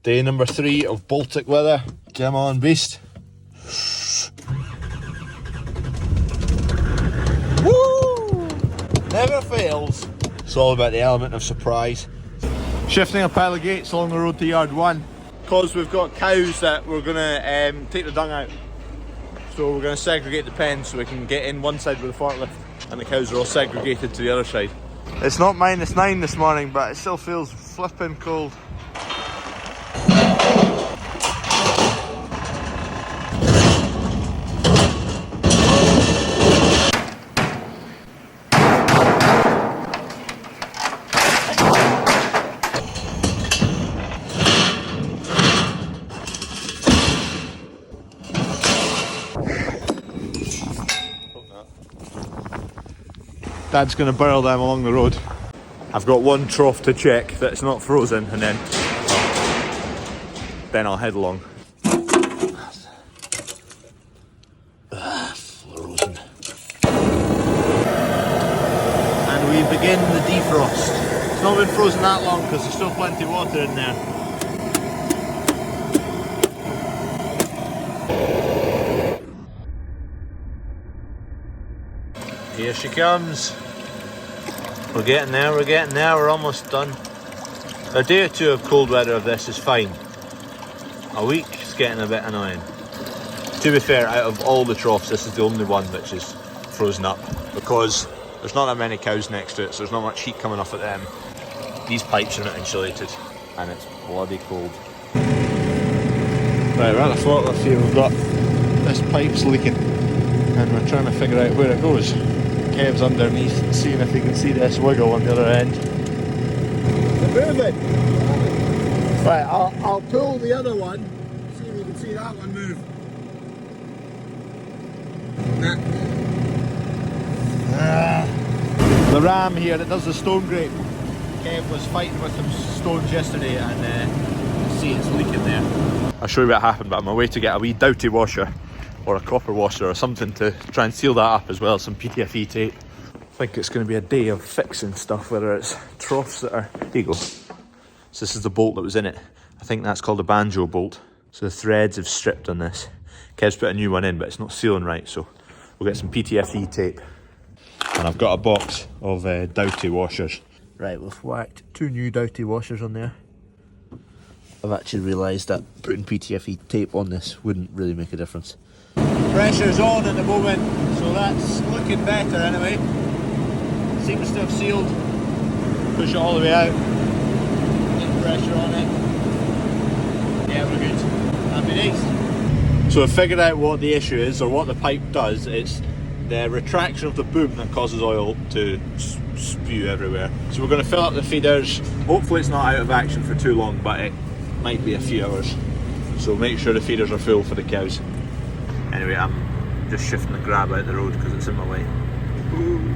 Day number 3 of Baltic weather. Come on, beast. Woo! Never fails. It's all about the element of surprise. Shifting a pile of gates along the road to yard 1. Because we've got cows that we're going to take the dung out. So we're going to segregate the pens so we can get in one side with the forklift and the cows are all segregated to the other side. It's not -9 this morning, but it still feels flipping cold. Dad's going to barrel them along the road. I've got one trough to check that it's not frozen, and then I'll head along. Frozen. And we begin the defrost. It's not been frozen that long because there's still plenty of water in there. Here she comes. We're getting there, we're almost done. A day or two of cold weather of this is fine. A week is getting a bit annoying. To be fair, out of all the troughs, this is the only one which is frozen up because there's not that many cows next to it, so there's not much heat coming off at them. These pipes are not insulated and it's bloody cold. Right, we're at the forklift here. We've got this pipe's leaking and we're trying to figure out where it goes. Kev's underneath, seeing if he can see this wiggle on the other end. They're moving! Right, I'll pull the other one, see if you can see that one move. The ram here that does the stone grate. Kev was fighting with some stones yesterday and see it's leaking there. I'll show you what happened, but I'm on my way to get a wee doughty washer or a copper washer or something to try and seal that up, as well as some PTFE tape. I think it's going to be a day of fixing stuff, whether it's troughs that are... There you go. So this is the bolt that was in it. I think that's called a banjo bolt. So the threads have stripped on this. Kev's put a new one in, but it's not sealing right, so we'll get some PTFE tape. And I've got a box of doughty washers. Right, we've whacked 2 new doughty washers on there. I've actually realised that putting PTFE tape on this wouldn't really make a difference. Pressure's on at the moment, so that's looking better anyway. Seems to have sealed. Push it all the way out. Get pressure on it. Yeah, we're good. Happy days. So I've figured out what the issue is, or what the pipe does. It's the retraction of the boom that causes oil to spew everywhere. So we're going to fill up the feeders. Hopefully it's not out of action for too long, but it might be a few hours. So make sure the feeders are full for the cows. Anyway, I'm just shifting the grab out the road because it's in my way. Ooh.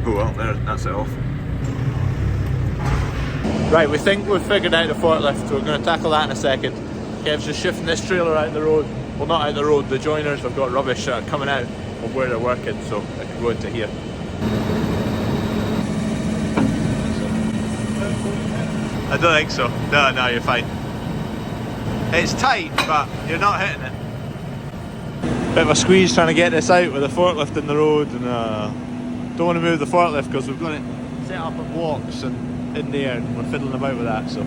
Oh well, that's it off. Right, we think we've figured out the forklift, so we're going to tackle that in a second. Kev's just shifting this trailer out the road. Well, not out the road, the joiners have got rubbish coming out of where they're working, so it can go into here. I don't think so. No, you're fine. It's tight, but you're not hitting it. Bit of a squeeze trying to get this out with the forklift in the road, and don't want to move the forklift because we've got it set up at blocks and in there, and we're fiddling about with that. So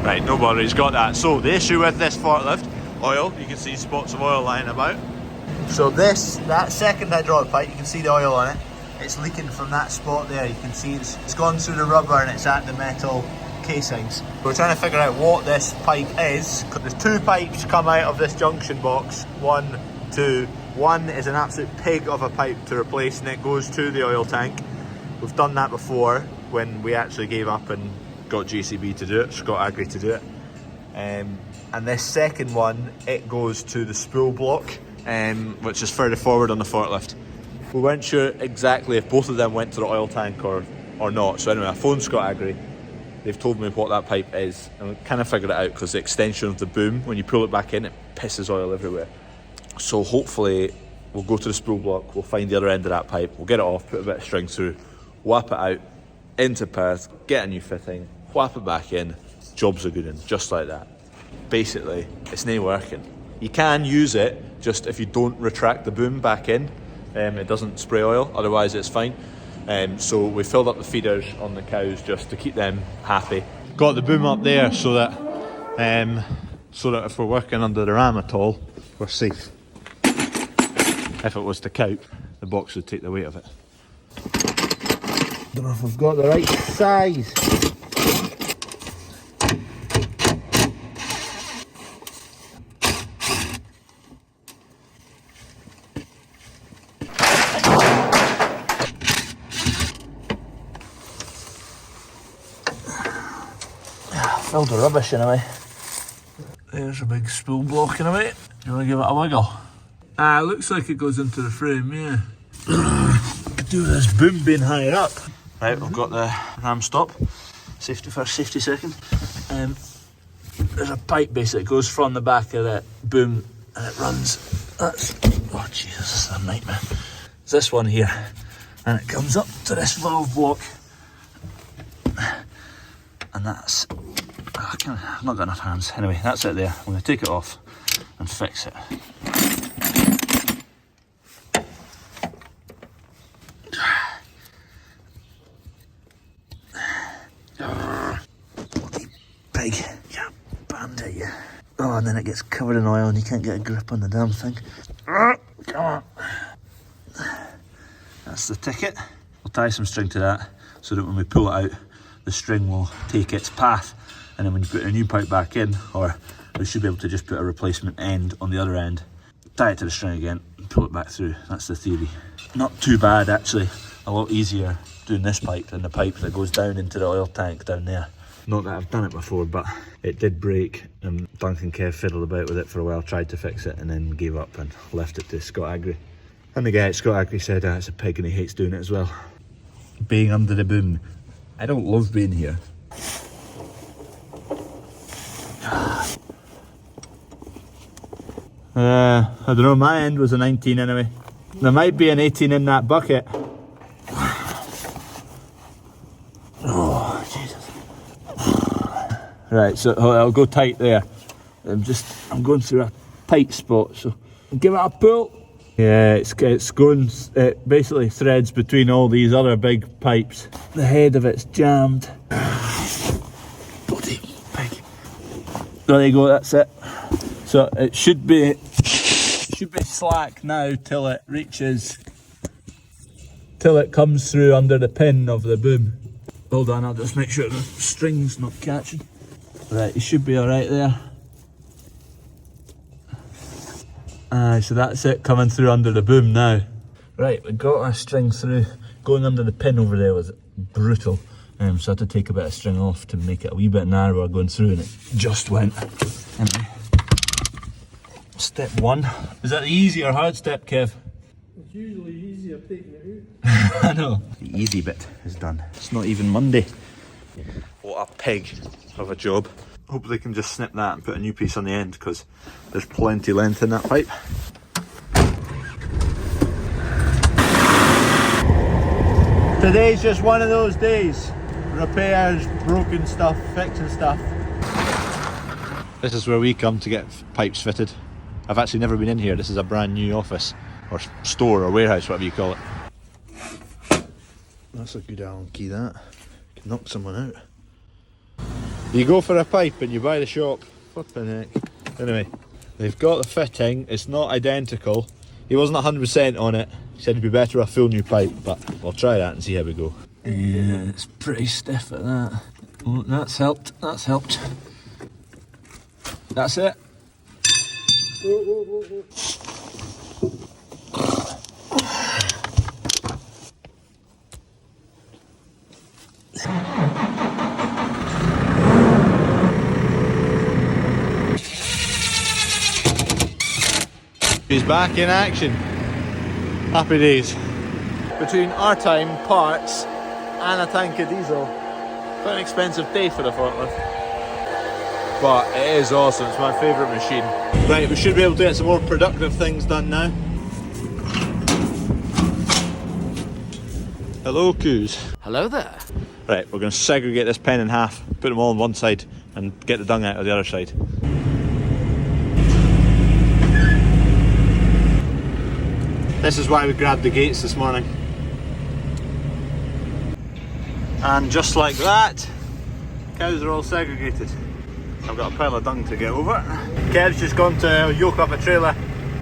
right, no bother, he's got that. So the issue with this forklift, oil, you can see spots of oil lying about. So that second hydraulic pipe, you can see the oil on it. It's leaking from that spot there. You can see it's gone through the rubber and it's at the metal casings. We're trying to figure out what this pipe is. There's 2 pipes come out of this junction box. 1, 2. One is an absolute pig of a pipe to replace, and it goes to the oil tank. We've done that before when we actually gave up and got JCB to do it, Scott Agri to do it. And this second one, it goes to the spool block, which is further forward on the forklift. We weren't sure exactly if both of them went to the oil tank or not. So anyway, I phoned Scott Agri. They've told me what that pipe is, and we kind of figured it out because the extension of the boom, when you pull it back in, it pisses oil everywhere. So hopefully we'll go to the spool block, we'll find the other end of that pipe, we'll get it off, put a bit of string through, whap it out into Perth, get a new fitting, whap it back in, jobs are good in, just like that. Basically, it's not working. You can use it, just if you don't retract the boom back in, it doesn't spray oil, otherwise it's fine. So we filled up the feeders on the cows just to keep them happy. Got the boom up there so that if we're working under the ram at all, we're safe. If it was to count, the box would take the weight of it. Don't know if I've got the right size. Filled with rubbish in a way. There's a big spool blocking away. You want to give it a wiggle? It looks like it goes into the frame, yeah. Could do this boom being higher up. Right, we've got the ram stop. Safety first, safety second. There's a pipe basically that goes from the back of the boom and it runs. Oh Jesus, this is a nightmare. It's this one here. And it comes up to this valve block. And that's... I've not got enough hands. Anyway, that's it there. I'm going to take it off and fix it. Bloody pig. Yeah, bandit, yeah. Oh, and then it gets covered in oil and you can't get a grip on the damn thing. Come on. That's the ticket. We'll tie some string to that so that when we pull it out, the string will take its path. And then when you put a new pipe back in, or we should be able to just put a replacement end on the other end, tie it to the string again and pull it back through. That's the theory. Not too bad actually, a lot easier doing this pipe than the pipe that goes down into the oil tank down there. Not that I've done it before, but it did break and Duncan Kev fiddled about with it for a while, tried to fix it and then gave up and left it to Scott Agri. And the guy at Scott Agri said it's a pig and he hates doing it as well. Being under the boom. I don't love being here. I don't know, my end was a 19 anyway. There might be an 18 in that bucket. Oh, Jesus. Right, so I'll go tight there. I'm going through a tight spot, so give it a pull. Yeah, it's going, it basically threads between all these other big pipes. The head of it's jammed. Bloody pig. There you go, that's it. So it should be slack now till it comes through under the pin of the boom. Hold on, I'll just make sure the string's not catching. Right, you should be alright there. So that's it coming through under the boom now. Right, we got our string through. Going under the pin over there was brutal. So I had to take a bit of string off to make it a wee bit narrower going through, and it just went. Anyway. Step one. Is that the easy or hard step, Kev? It's usually easier taking it out. I know. The easy bit is done. It's not even Monday. What a pig of a job. Hopefully can just snip that and put a new piece on the end because there's plenty length in that pipe. Today's just one of those days. Repairs, broken stuff, fixing stuff. This is where we come to get pipes fitted. I've actually never been in here. This is a brand new office or store or warehouse, whatever you call it. That's a good Allen key, that. Can knock someone out. You go for a pipe and you buy the shop. Flipping heck. Anyway, they've got the fitting. It's not identical. He wasn't 100% on it. He said it'd be better a full new pipe, but we'll try that and see how we go. Yeah, it's pretty stiff at that. Oh, that's helped. That's helped. That's it. He's back in action. Happy days. Between our time, parts, and a tank of diesel, quite an expensive day for the forklift. But it is awesome, it's my favourite machine. Right, we should be able to get some more productive things done now. Hello, coos. Hello there. Right, we're going to segregate this pen in half, put them all on one side, and get the dung out of the other side. This is why we grabbed the gates this morning. And just like that, cows are all segregated. I've got a pile of dung to get over. Kev's just gone to yoke up a trailer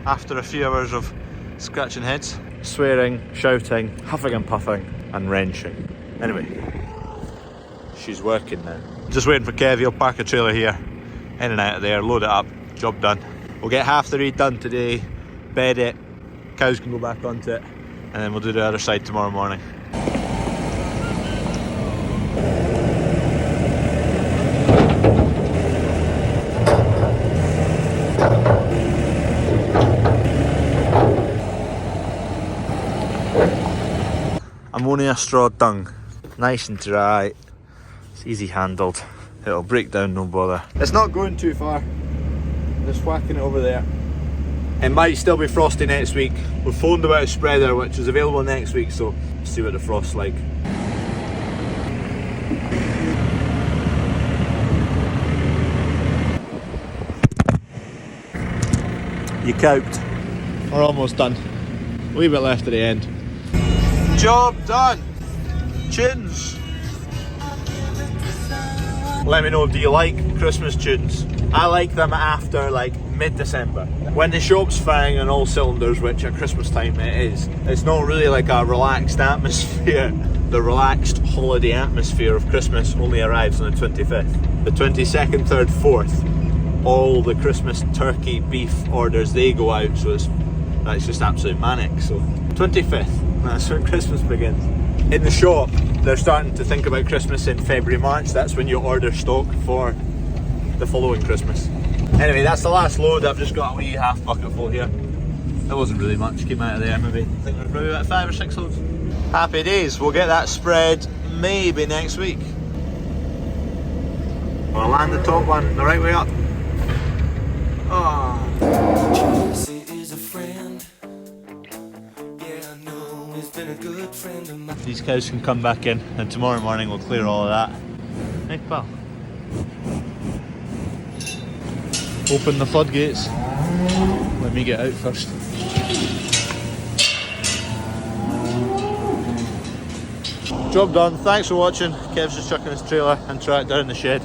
after a few hours of scratching heads, swearing, shouting, huffing and puffing and wrenching. Anyway, she's working now. Just waiting for Kev. He'll park a trailer here, in and out of there, load it up, job done. We'll get half the reed done today, bed it, cows can go back onto it, and then we'll do the other side tomorrow morning. Ammonia straw dung, nice and dry, it's easy handled, it'll break down, no bother. It's not going too far, just whacking it over there. It might still be frosty next week. We've phoned about a spreader which is available next week, so let's see what the frost's like. You coped. We're almost done. A wee bit left at the end. Job done. Tunes. Let me know, do you like Christmas tunes? I like them after like mid-December. When the shop's firing on all cylinders, which at Christmas time it is, it's not really like a relaxed atmosphere. The relaxed holiday atmosphere of Christmas only arrives on the 25th. The 22nd, 3rd, 4th, all the Christmas turkey, beef orders, they go out, so that's just absolutely manic. So 25th, that's when Christmas begins. In the shop, they're starting to think about Christmas in February, March. That's when you order stock for the following Christmas. Anyway, that's the last load. I've just got a wee half bucket full here. It wasn't really much, came out of there maybe. I think there's probably about 5 or 6 loads. Happy days, we'll get that spread maybe next week. We'll land the top one the right way up. Oh. These cows can come back in, and tomorrow morning we'll clear all of that. Hey pal. Open the floodgates. Let me get out first. Job done. Thanks for watching. Kev's just chucking his trailer and tractor in the shed,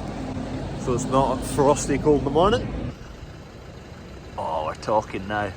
so it's not frosty cold in the morning. Oh, we're talking now.